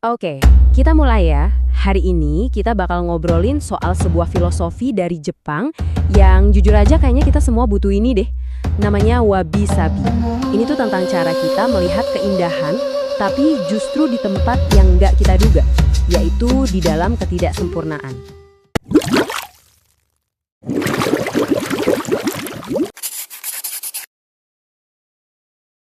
Oke, kita mulai ya. Hari ini kita bakal ngobrolin soal sebuah filosofi dari Jepang yang jujur aja kayaknya kita semua butuh ini deh. Namanya wabi sabi. Ini tuh tentang cara kita melihat keindahan, tapi justru di tempat yang nggak kita duga, yaitu di dalam ketidaksempurnaan.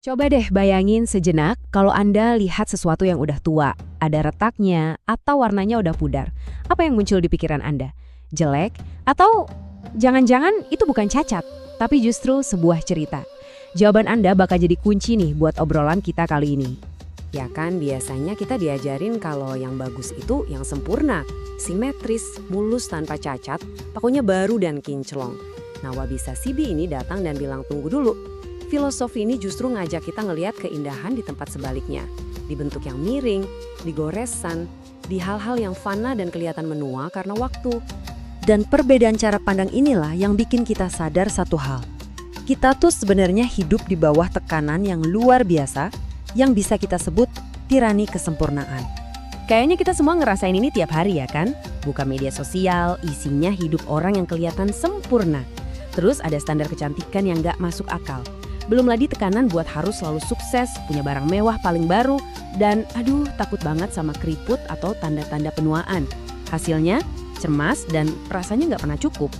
Coba deh bayangin sejenak kalau Anda lihat sesuatu yang udah tua, ada retaknya, atau warnanya udah pudar. Apa yang muncul di pikiran Anda? Jelek? Atau jangan-jangan itu bukan cacat, tapi justru sebuah cerita? Jawaban Anda bakal jadi kunci nih buat obrolan kita kali ini. Ya kan, biasanya kita diajarin kalau yang bagus itu yang sempurna, simetris, mulus tanpa cacat, pokoknya baru dan kinclong. Nah, wabi sabi ini datang dan bilang tunggu dulu. Filosofi ini justru ngajak kita ngelihat keindahan di tempat sebaliknya. Di bentuk yang miring, di goresan, di hal-hal yang fana dan kelihatan menua karena waktu. Dan perbedaan cara pandang inilah yang bikin kita sadar satu hal. Kita tuh sebenarnya hidup di bawah tekanan yang luar biasa yang bisa kita sebut tirani kesempurnaan. Kayaknya kita semua ngerasain ini tiap hari ya kan? Buka media sosial, isinya hidup orang yang kelihatan sempurna. Terus ada standar kecantikan yang gak masuk akal. Belum lagi tekanan buat harus selalu sukses, punya barang mewah paling baru, dan aduh takut banget sama keriput atau tanda-tanda penuaan. Hasilnya cemas dan rasanya nggak pernah cukup.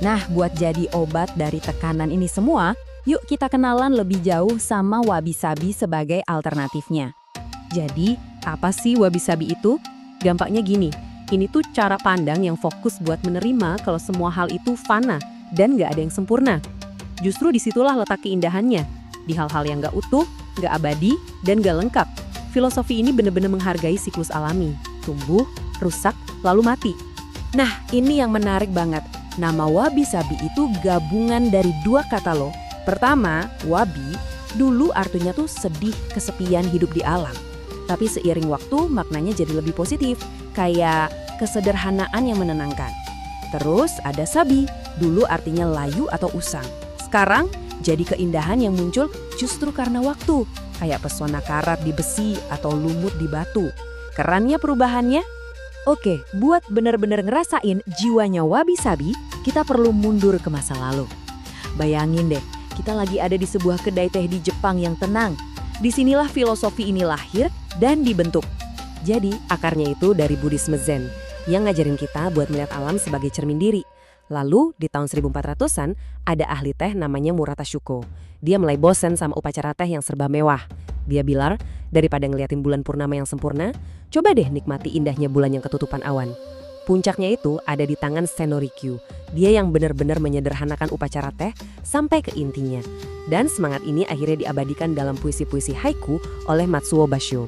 Nah, buat jadi obat dari tekanan ini semua, yuk kita kenalan lebih jauh sama wabi sabi sebagai alternatifnya. Jadi, apa sih wabi sabi itu? Gampangnya gini, ini tuh cara pandang yang fokus buat menerima kalau semua hal itu fana dan nggak ada yang sempurna. Justru disitulah letak keindahannya, di hal-hal yang gak utuh, gak abadi, dan gak lengkap. Filosofi ini benar-benar menghargai siklus alami, tumbuh, rusak, lalu mati. Nah, ini yang menarik banget. Nama wabi sabi itu gabungan dari dua kata loh. Pertama, wabi, dulu artinya tuh sedih, kesepian hidup di alam. Tapi seiring waktu maknanya jadi lebih positif, kayak kesederhanaan yang menenangkan. Terus ada sabi, dulu artinya layu atau usang. Sekarang jadi keindahan yang muncul justru karena waktu, kayak pesona karat di besi atau lumut di batu. Kerannya perubahannya? Oke, buat benar-benar ngerasain jiwanya wabi sabi, kita perlu mundur ke masa lalu. Bayangin deh, kita lagi ada di sebuah kedai teh di Jepang yang tenang. Disinilah filosofi ini lahir dan dibentuk. Jadi akarnya itu dari Buddhisme Zen, yang ngajarin kita buat melihat alam sebagai cermin diri. Lalu di tahun 1400-an ada ahli teh namanya Murata Shuko. Dia mulai bosen sama upacara teh yang serba mewah. Dia bilang, daripada ngeliatin bulan purnama yang sempurna, coba deh nikmati indahnya bulan yang ketutupan awan. Puncaknya itu ada di tangan Senorikyu. Dia yang benar-benar menyederhanakan upacara teh sampai ke intinya. Dan semangat ini akhirnya diabadikan dalam puisi-puisi haiku oleh Matsuo Bashio.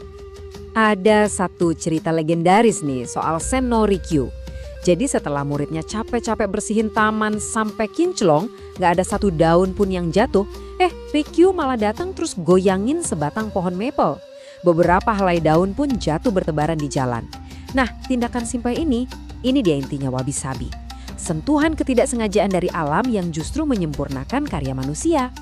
Ada satu cerita legendaris nih soal Senorikyu. Jadi setelah muridnya capek-capek bersihin taman sampai kinclong, gak ada satu daun pun yang jatuh, Rikyu malah datang terus goyangin sebatang pohon maple. Beberapa helai daun pun jatuh bertebaran di jalan. Nah, tindakan simpel ini dia intinya wabi sabi. Sentuhan ketidaksengajaan dari alam yang justru menyempurnakan karya manusia.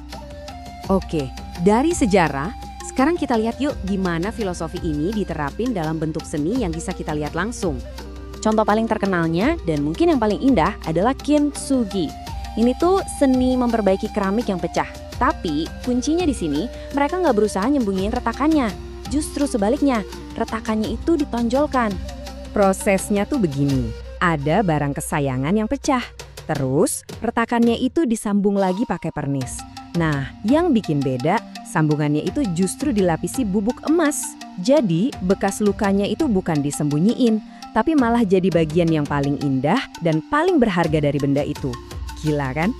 Oke, dari sejarah, sekarang kita lihat yuk gimana filosofi ini diterapin dalam bentuk seni yang bisa kita lihat langsung. Contoh paling terkenalnya dan mungkin yang paling indah adalah kintsugi. Ini tuh seni memperbaiki keramik yang pecah. Tapi kuncinya di sini mereka nggak berusaha nyembunyiin retakannya. Justru sebaliknya, retakannya itu ditonjolkan. Prosesnya tuh begini, ada barang kesayangan yang pecah. Terus retakannya itu disambung lagi pakai pernis. Nah, yang bikin beda, sambungannya itu justru dilapisi bubuk emas. Jadi bekas lukanya itu bukan disembunyiin, tapi malah jadi bagian yang paling indah dan paling berharga dari benda itu. Gila kan?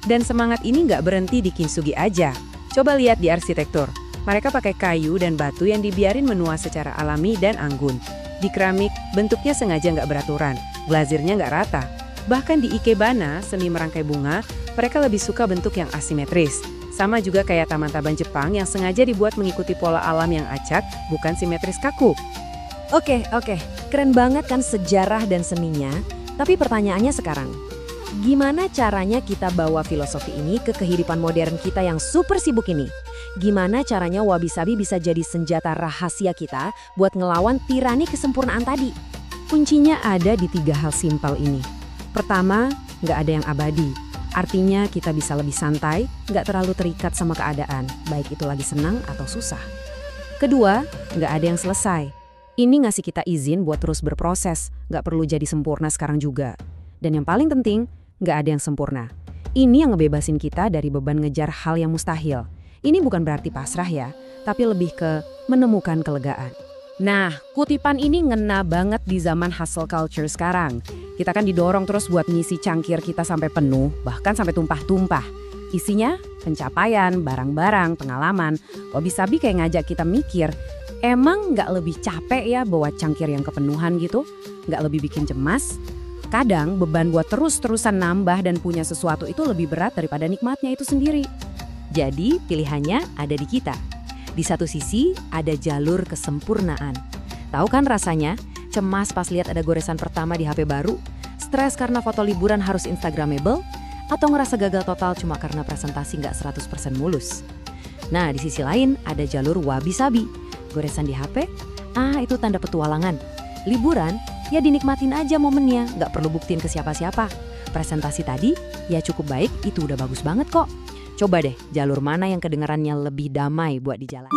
Dan semangat ini nggak berhenti di kintsugi aja. Coba lihat di arsitektur. Mereka pakai kayu dan batu yang dibiarin menua secara alami dan anggun. Di keramik, bentuknya sengaja nggak beraturan, glazirnya nggak rata. Bahkan di ikebana, seni merangkai bunga, mereka lebih suka bentuk yang asimetris. Sama juga kayak taman-taman Jepang yang sengaja dibuat mengikuti pola alam yang acak, bukan simetris kaku. Oke, keren banget kan sejarah dan seninya. Tapi pertanyaannya sekarang, Gimana caranya kita bawa filosofi ini ke kehidupan modern kita yang super sibuk ini? Gimana caranya wabi-sabi bisa jadi senjata rahasia kita buat ngelawan tirani kesempurnaan tadi? Kuncinya ada di 3 hal simpel ini. Pertama, nggak ada yang abadi. Artinya kita bisa lebih santai, nggak terlalu terikat sama keadaan, baik itu lagi senang atau susah. Kedua, nggak ada yang selesai. Ini ngasih kita izin buat terus berproses, nggak perlu jadi sempurna sekarang juga. Dan yang paling penting, nggak ada yang sempurna. Ini yang ngebebasin kita dari beban ngejar hal yang mustahil. Ini bukan berarti pasrah ya, tapi lebih ke menemukan kelegaan. Nah, kutipan ini ngena banget di zaman hustle culture sekarang. Kita kan didorong terus buat ngisi cangkir kita sampai penuh, bahkan sampai tumpah-tumpah. Isinya pencapaian, barang-barang, pengalaman. Wabi-sabi kayak ngajak kita mikir, emang nggak lebih capek ya bawa cangkir yang kepenuhan gitu? Nggak lebih bikin cemas? Kadang beban buat terus-terusan nambah dan punya sesuatu itu lebih berat daripada nikmatnya itu sendiri. Jadi pilihannya ada di kita. Di satu sisi ada jalur kesempurnaan. Tahu kan rasanya? Cemas pas lihat ada goresan pertama di HP baru? Stres karena foto liburan harus Instagramable? Atau ngerasa gagal total cuma karena presentasi nggak 100% mulus? Nah di sisi lain ada jalur wabi-sabi. Goresan di HP? Itu tanda petualangan. Liburan? Ya dinikmatin aja momennya, nggak perlu buktiin ke siapa-siapa. Presentasi tadi, ya cukup baik, itu udah bagus banget kok. Coba deh, jalur mana yang kedengarannya lebih damai buat di jalan.